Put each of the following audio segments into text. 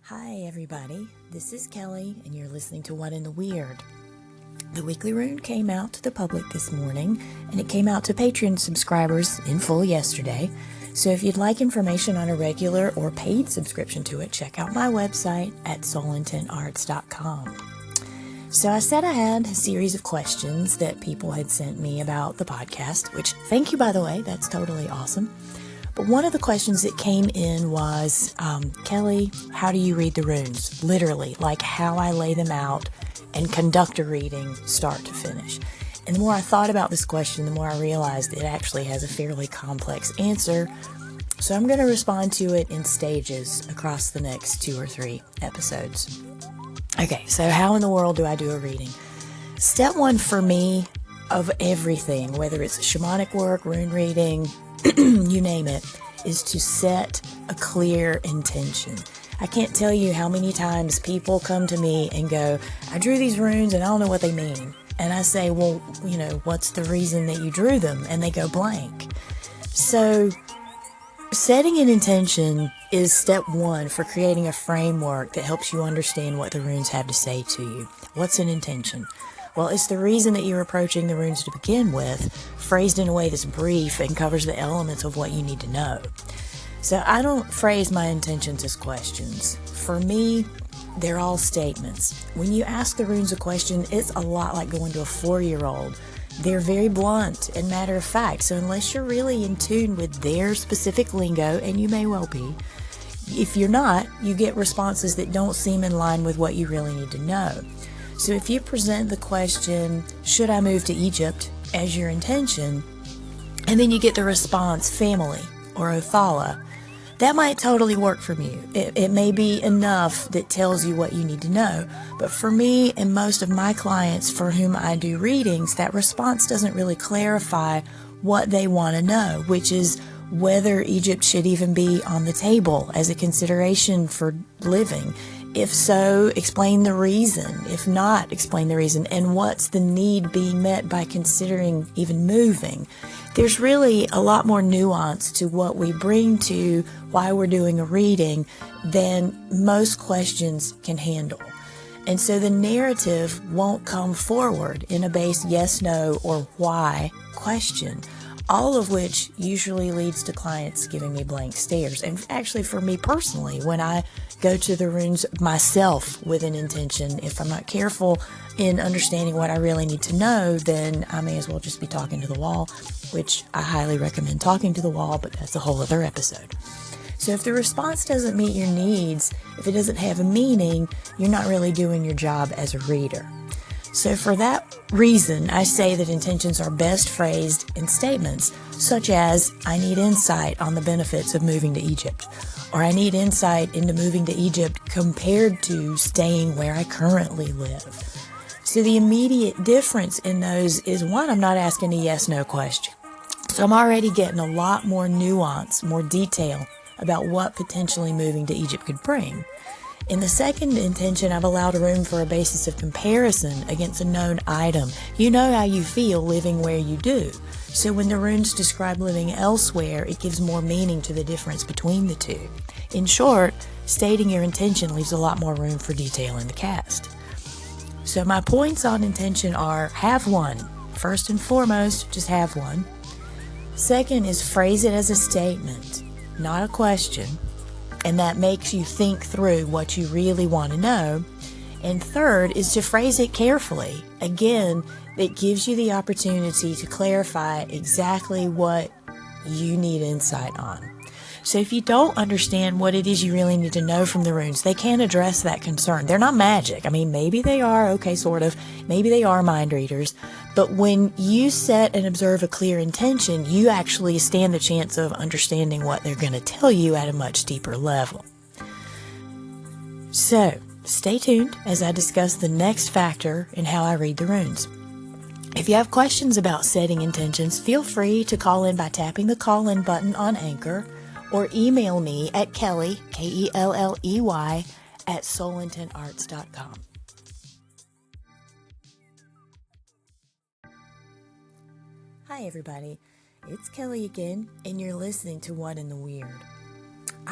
Hi everybody, this is Kelly and you're listening to What in the Weird. The weekly rune came out to the public this morning and it came out to Patreon subscribers in full yesterday. So if you'd like information on a regular or paid subscription to it, check out my website at soulintentarts.com. So I said I had a series of questions that people had sent me about the podcast, which thank you by the way, that's totally awesome. But one of the questions that came in was, Kelly, how do you read the runes? Literally, like how I lay them out and conduct a reading start to finish. And the more I thought about this question, the more I realized it actually has a fairly complex answer. So I'm going to respond to it in stages across the next 2 or 3 episodes. Okay, so how in the world do I do a reading? Step one for me of everything, whether it's shamanic work, rune reading, you name it, is to set a clear intention. I can't tell you how many times people come to me and go, I drew these runes and I don't know what they mean. And I say, well, what's the reason that you drew them? And they go blank. So setting an intention is step one for creating a framework that helps you understand what the runes have to say to you. What's an intention? Well, it's the reason that you're approaching the runes to begin with, phrased in a way that's brief and covers the elements of what you need to know. So I don't phrase my intentions as questions. For me, they're all statements. When you ask the runes a question, it's a lot like going to a 4-year-old. They're very blunt and matter of fact. So unless you're really in tune with their specific lingo, and you may well be, if you're not, you get responses that don't seem in line with what you really need to know. So if you present the question, should I move to Egypt, as your intention, and then you get the response, family or Othala, that might totally work for you. It may be enough that tells you what you need to know. But for me and most of my clients for whom I do readings, that response doesn't really clarify what they want to know, which is whether Egypt should even be on the table as a consideration for living. If so, explain the reason. If not, explain the reason. And what's the need being met by considering even moving? There's really a lot more nuance to what we bring to why we're doing a reading than most questions can handle. And so the narrative won't come forward in a base yes, no, or why question. All of which usually leads to clients giving me blank stares. And actually for me personally, when I go to the runes myself with an intention, if I'm not careful in understanding what I really need to know, then I may as well just be talking to the wall, which I highly recommend talking to the wall, but that's a whole other episode. So if the response doesn't meet your needs, if it doesn't have a meaning, you're not really doing your job as a reader. So for that reason, I say that intentions are best phrased in statements such as, I need insight on the benefits of moving to Egypt, or I need insight into moving to Egypt compared to staying where I currently live. So the immediate difference in those is, one, I'm not asking a yes-no question. So I'm already getting a lot more nuance, more detail about what potentially moving to Egypt could bring. In the second intention, I've allowed room for a basis of comparison against a known item. You know how you feel living where you do. So when the runes describe living elsewhere, it gives more meaning to the difference between the two. In short, stating your intention leaves a lot more room for detail in the cast. So my points on intention are, have one. First and foremost, just have one. Second is phrase it as a statement, not a question. And that makes you think through what you really want to know. And third is to phrase it carefully. Again, it gives you the opportunity to clarify exactly what you need insight on. So if you don't understand what it is you really need to know from the runes, they can address that concern. They're not magic. I mean, maybe they are, okay, sort of. Maybe they are mind readers. But when you set and observe a clear intention, you actually stand the chance of understanding what they're going to tell you at a much deeper level. So, stay tuned as I discuss the next factor in how I read the runes. If you have questions about setting intentions, feel free to call in by tapping the call-in button on Anchor, or email me at Kelly, Kelley, at soulintentarts.com. Hi everybody, it's Kelly again, and you're listening to What in the Weird.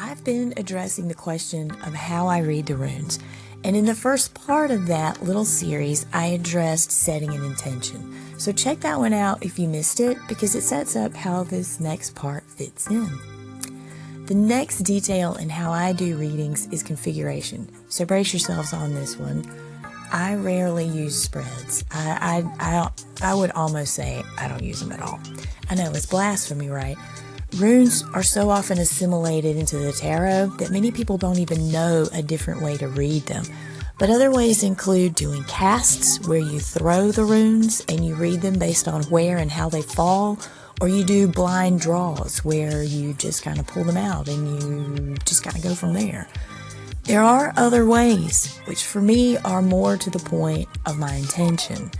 I've been addressing the question of how I read the runes. And in the first part of that little series, I addressed setting an intention. So check that one out if you missed it, because it sets up how this next part fits in. The next detail in how I do readings is configuration. So brace yourselves on this one. I rarely use spreads. I would almost say I don't use them at all. I know, it's blasphemy, right? Runes are so often assimilated into the tarot that many people don't even know a different way to read them. But other ways include doing casts, where you throw the runes and you read them based on where and how they fall, or you do blind draws, where you just kind of pull them out and you just kind of go from there. There are other ways, which for me are more to the point of my intention.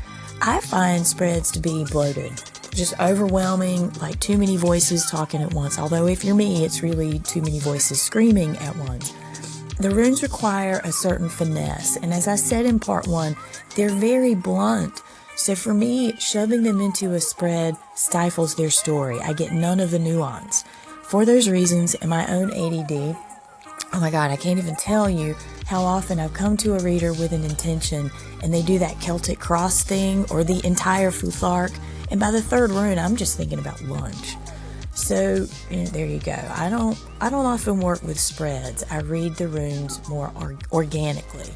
I find spreads to be bloated, just overwhelming, like too many voices talking at once. Although if you're me, it's really too many voices screaming at once. The runes require a certain finesse, and as I said in part 1, they're very blunt. So for me, shoving them into a spread stifles their story. I get none of the nuance. For those reasons, in my own ADD, oh my God, I can't even tell you how often I've come to a reader with an intention and they do that Celtic cross thing or the entire Futhark, and by the third rune, I'm just thinking about lunch. So, there you go. I don't often work with spreads. I read the runes more organically.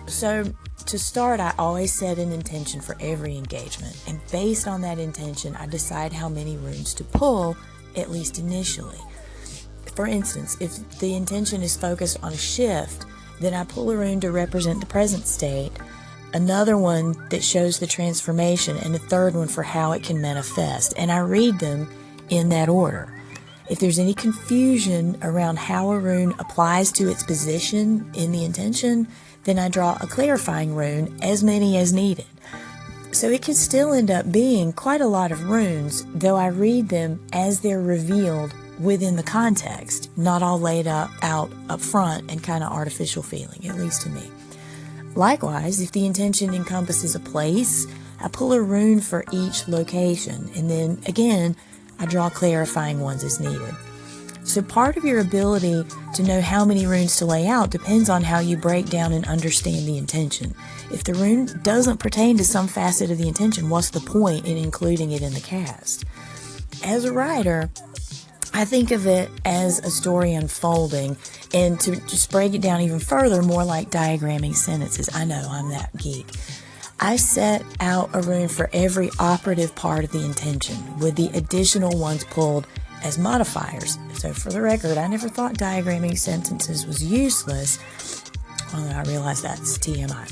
So, to start, I always set an intention for every engagement, and based on that intention, I decide how many runes to pull, at least initially. For instance, if the intention is focused on a shift, then I pull a rune to represent the present state, another one that shows the transformation, and a third one for how it can manifest, and I read them in that order. If there's any confusion around how a rune applies to its position in the intention, then I draw a clarifying rune, as many as needed. So it can still end up being quite a lot of runes, though I read them as they're revealed within the context, not all laid out up front and kind of artificial feeling, at least to me. Likewise, if the intention encompasses a place, I pull a rune for each location, and then again, I draw clarifying ones as needed. So part of your ability to know how many runes to lay out depends on how you break down and understand the intention. If the rune doesn't pertain to some facet of the intention, what's the point in including it in the cast? As a writer, I think of it as a story unfolding, and to just break it down even further, more like diagramming sentences. I know, I'm that geek. I set out a rune for every operative part of the intention, with the additional ones pulled as modifiers. So for the record, I never thought diagramming sentences was useless, although I realize that's TMI.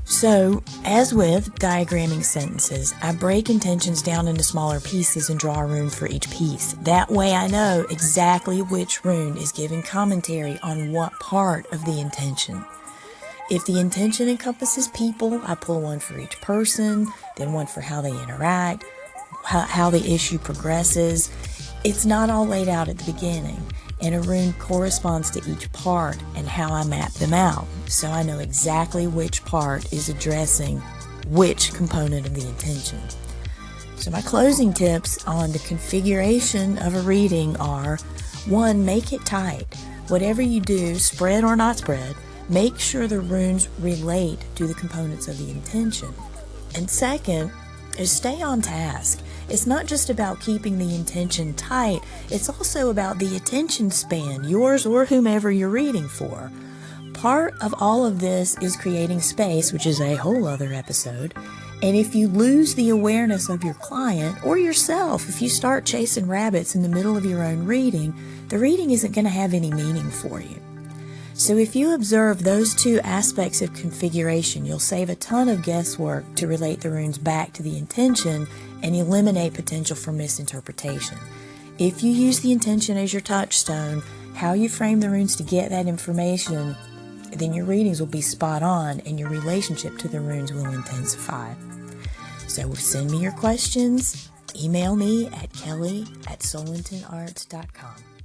So, as with diagramming sentences, I break intentions down into smaller pieces and draw a rune for each piece. That way I know exactly which rune is giving commentary on what part of the intention. If the intention encompasses people, I pull one for each person, then one for how they interact, how the issue progresses. It's not all laid out at the beginning, and a rune corresponds to each part and how I map them out, so I know exactly which part is addressing which component of the intention. So my closing tips on the configuration of a reading are: 1, make it tight. Whatever you do, spread or not spread, make sure the runes relate to the components of the intention. And second, is stay on task. It's not just about keeping the intention tight, it's also about the attention span, yours or whomever you're reading for. Part of all of this is creating space, which is a whole other episode. And if you lose the awareness of your client or yourself, if you start chasing rabbits in the middle of your own reading, the reading isn't going to have any meaning for you. So if you observe those two aspects of configuration, you'll save a ton of guesswork to relate the runes back to the intention and eliminate potential for misinterpretation. If you use the intention as your touchstone, how you frame the runes to get that information, then your readings will be spot on and your relationship to the runes will intensify. So send me your questions, email me at kelly@solintonarts.com.